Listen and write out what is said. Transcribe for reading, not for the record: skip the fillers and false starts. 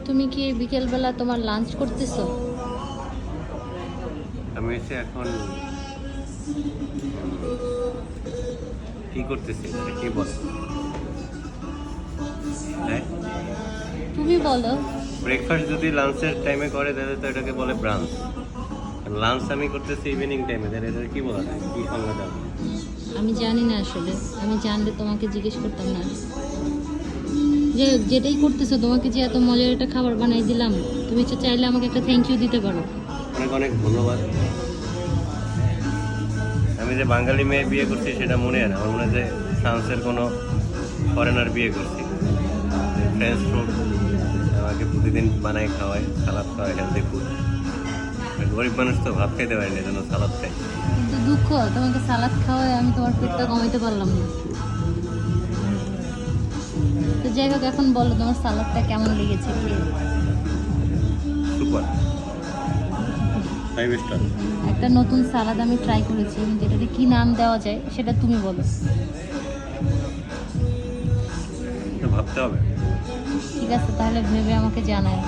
তুমি কি বিকেলবেলা তোমার লাঞ্চ করতেছো? আমি এসে এখন কি করতেছি, এটা কি বল? হ্যাঁ, তুমি বলো। ব্রেকফাস্ট যদি লাঞ্চের টাইমে করে তাহলে তো এটাকে বলে ব্রাঞ্চ। লাঞ্চ আমি করতেছি ইভিনিং টাইমে, তাহলে এটা কি বলা যায়, কি সংজ্ঞাটা? আমি জানি না আসলে, আমি জানলে তোমাকে জিজ্ঞেস করতাম না। যে যেটাই করতেছো, তোমাকে যে এত মজার একটা খাবার বানাই দিলাম, তুমি তো চাইলে আমাকে একটা থ্যাংক ইউ দিতে পারো। অনেক অনেক ধন্যবাদ। আমি যে বাঙালি মেয়ে বিয়ে করছি সেটা মনে হয় না, আমার মনে হয় যে ফ্রান্সের কোনো ফরেনার বিয়ে করছি। ফ্রেঞ্চ ফুড আমাকে প্রতিদিন বানাই খাওয়ায়, সালাদ খাওয়ায়, হেলদি ফুড। গরিব মানুষ তো ভাত খাইতে পারি না, এই জন্য সালাদ খাই। কিন্তু দুঃখ, তোমাকে সালাদ খাওয়ায় আমি তোমার পেটটা কমাইতে পারলাম না। তো যাই হোক, এখন বলো তোমার সালাদটা কেমন লেগেছে খেয়ে? Super, 5 star. একটা নতুন সালাদ আমি ট্রাই করেছি, যেটাতে কি নাম দেওয়া যায় সেটা তুমি বলো। তো ভাবতে হবে। ঠিক আছে, তাহলে ভেবে আমাকে জানাই।